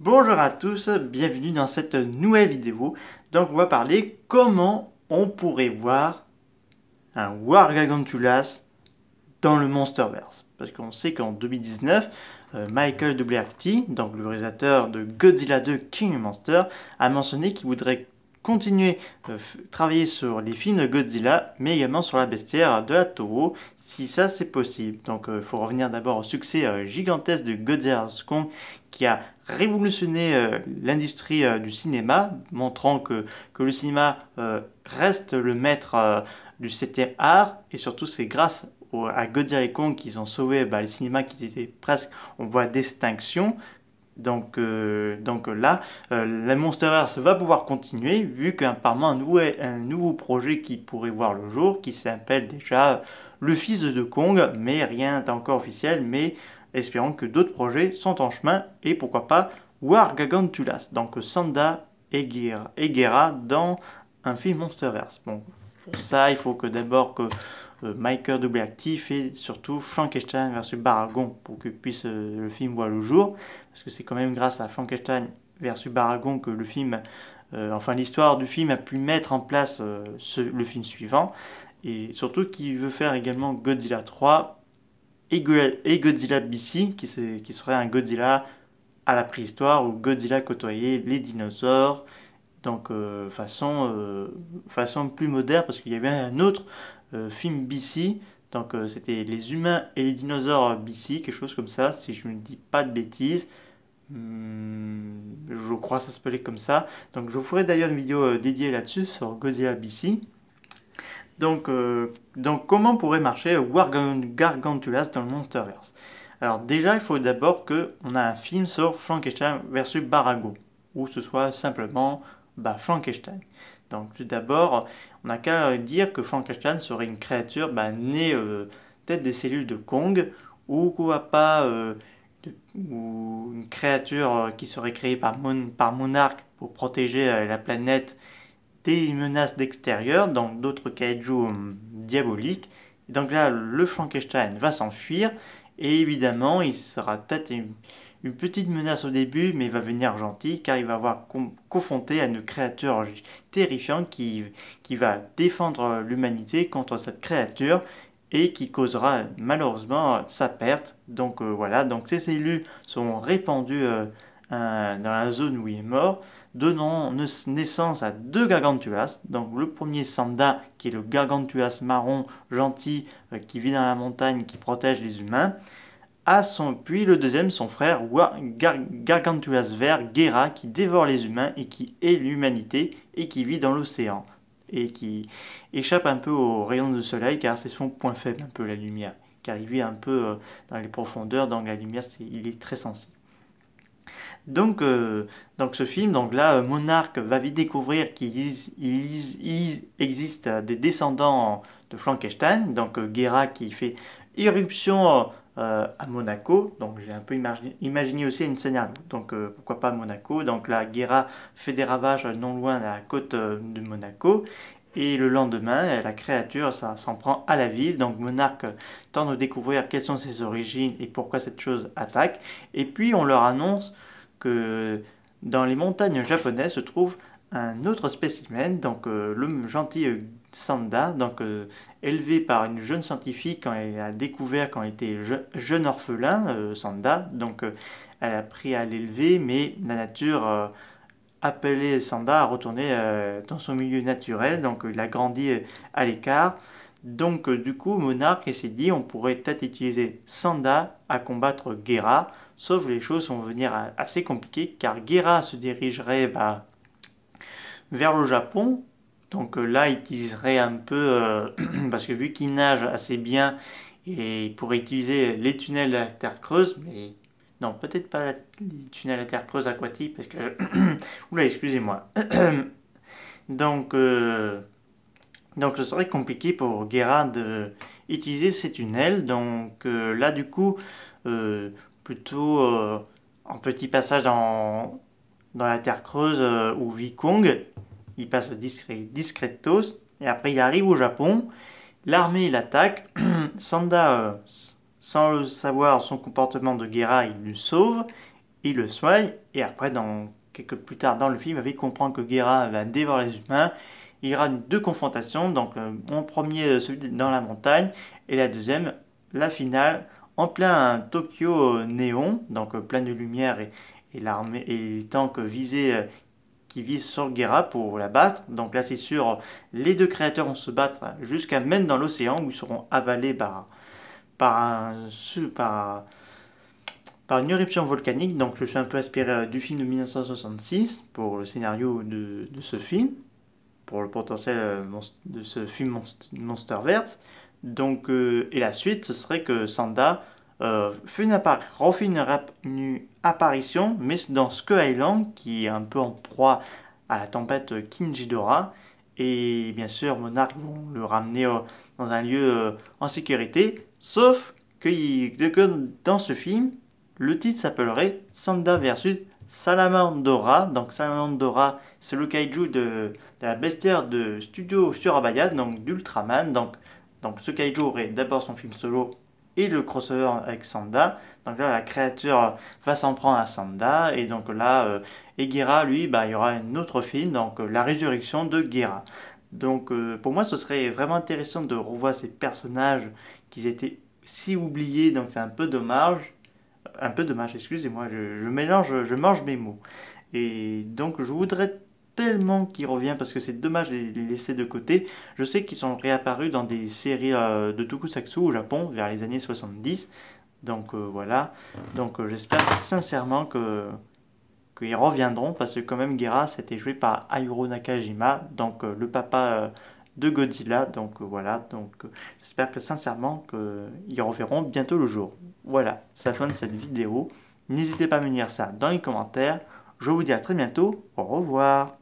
Bonjour à tous, bienvenue dans cette nouvelle vidéo. Donc on va parler comment on pourrait voir un War Gargantulas dans le Monsterverse. Parce qu'on sait qu'en 2019, Michael Dougherty, donc le réalisateur de Godzilla 2 King of Monsters, a mentionné qu'il voudrait continuer de travailler sur les films de Godzilla, mais également sur la bestiaire de la Toho, si ça c'est possible. Donc il faut revenir d'abord au succès gigantesque de Godzilla vs Kong, qui a révolutionné l'industrie du cinéma, montrant que le cinéma reste le maître du 7e art, et surtout c'est grâce à Godzilla et Kong qu'ils ont sauvé les cinémas qui étaient presque en voie d'extinction. Donc là, la Monsterverse va pouvoir continuer, vu qu'apparemment un nouveau projet qui pourrait voir le jour, qui s'appelle déjà Le Fils de Kong, mais rien n'est encore officiel, mais espérons que d'autres projets sont en chemin, et pourquoi pas War Gargantulas, donc Sanda et Guerra dans un film Monsterverse. Bon, pour ça, il faut que d'abord que Michael Dougherty et surtout Frankenstein versus Baragon pour que puisse le film voit le jour, parce que c'est quand même grâce à Frankenstein versus Baragon que le film, enfin l'histoire du film a pu mettre en place le film suivant, et surtout qu'il veut faire également Godzilla 3 et Godzilla BC, qui serait un Godzilla à la préhistoire, où Godzilla côtoyait les dinosaures, donc façon plus moderne, parce qu'il y avait un autre film BC, donc c'était les humains et les dinosaures BC, quelque chose comme ça, si je ne dis pas de bêtises. Je crois que ça s'appelait comme ça. Donc je vous ferai d'ailleurs une vidéo dédiée là-dessus sur Godzilla BC. Donc comment pourrait marcher War Gargantulas dans le Monsterverse? Alors déjà, il faut d'abord qu'on a un film sur Frankenstein versus Baragon, ou ce soit simplement Frankenstein. Donc tout d'abord, on n'a qu'à dire que Frankenstein serait une créature née peut-être des cellules de Kong, ou quoi pas ou une créature qui serait créée par Monarch pour protéger la planète des menaces d'extérieur, donc d'autres kaiju diaboliques. Et donc là, le Frankenstein va s'enfuir, et évidemment, il sera peut-être une petite menace au début, mais il va venir gentil, car il va avoir confronté à une créature terrifiante qui va défendre l'humanité contre cette créature, et qui causera malheureusement sa perte. Donc voilà, donc ces cellules sont répandues dans la zone où il est mort, donnant naissance à deux Gargantuas. Donc le premier Sanda, qui est le Gargantuas marron gentil qui vit dans la montagne, qui protège les humains. Puis le deuxième, son frère Gargantuas vert, Guerra, qui dévore les humains et qui hait l'humanité et qui vit dans l'océan. Et qui échappe un peu aux rayons du soleil, car c'est son point faible, un peu la lumière. Car il vit un peu dans les profondeurs, donc la lumière, il est très sensible. Donc ce film, donc là, Monarch va vite découvrir qu'il existe des descendants de Frankenstein, donc Guerra qui fait irruption à Monaco, donc j'ai un peu imaginé aussi une scénario, donc pourquoi pas Monaco, donc la Guerra fait des ravages non loin de la côte de Monaco, et le lendemain, la créature s'en prend à la ville, donc Monarch tente de découvrir quelles sont ses origines et pourquoi cette chose attaque, et puis on leur annonce que dans les montagnes japonaises se trouve un autre spécimen, donc le gentil Sanda, donc élevé par une jeune scientifique quand elle a découvert quand elle était jeune orphelin, Sanda, donc elle a appris à l'élever, mais la nature appelait Sanda à retourner dans son milieu naturel, donc il a grandi à l'écart. Donc du coup, Monarch s'est dit on pourrait peut-être utiliser Sanda à combattre Guerra, sauf les choses vont venir assez compliquées, car Guerra se dirigerait vers le Japon. Donc là, il utiliserait un peu, parce que vu qu'il nage assez bien, et il pourrait utiliser les tunnels de la Terre creuse, mais non, peut-être pas les tunnels de la Terre creuse aquatique, parce que... Oula, excusez-moi. donc, donc ce serait compliqué pour Guerra d'utiliser ces tunnels. Donc là, du coup, plutôt un petit passage dans la Terre creuse où vit Kong. Il passe discretos, et après il arrive au Japon. L'armée l'attaque. Sanda, sans le savoir, son comportement de Guerra, il le sauve. il le soigne, et après, quelques plus tard dans le film, il va vite comprendre que Guerra va dévorer les humains. Il y aura deux confrontations, donc en premier celui dans la montagne, et la deuxième, la finale, en plein Tokyo néon, donc plein de lumière et l'armée et les tanks qui visent sur Guerra pour la battre. Donc là c'est sûr, les deux créateurs vont se battre jusqu'à même dans l'océan où ils seront avalés par, un, par, par une éruption volcanique. Donc je suis un peu inspiré du film de 1966 pour le scénario de ce film, pour le potentiel de ce film Monsterverse. Donc, et la suite, ce serait que Sanda refait une apparition, mais dans Skull Island, qui est un peu en proie à la tempête Kinjidora. Et bien sûr, Monarch vont le ramener dans un lieu en sécurité. Sauf que dans ce film, le titre s'appellerait Sanda versus Salamandora. Donc Salamandora, c'est le kaiju de la bestiaire de Studio Surabaya, donc d'Ultraman. Donc ce kaiju aurait d'abord son film solo et le crossover avec Sanda. Donc là, la créature va s'en prendre à Sanda. Et donc là, Guerra, lui, il y aura un autre film, donc la résurrection de Guerra. Donc pour moi, ce serait vraiment intéressant de revoir ces personnages qui étaient si oubliés. Donc c'est un peu dommage. Un peu dommage, excusez-moi, je mange mes mots. Et donc je voudrais tellement qu'ils reviennent parce que c'est dommage de les laisser de côté. Je sais qu'ils sont réapparus dans des séries de Tokusatsu au Japon vers les années 70. Donc voilà. Donc j'espère sincèrement qu'ils reviendront parce que quand même Guerra c'était joué par Hayao Nakajima, donc le papa de Godzilla. Donc voilà. Donc j'espère que sincèrement qu'ils reverront bientôt le jour. Voilà, c'est la fin de cette vidéo. N'hésitez pas à me dire ça dans les commentaires. Je vous dis à très bientôt. Au revoir.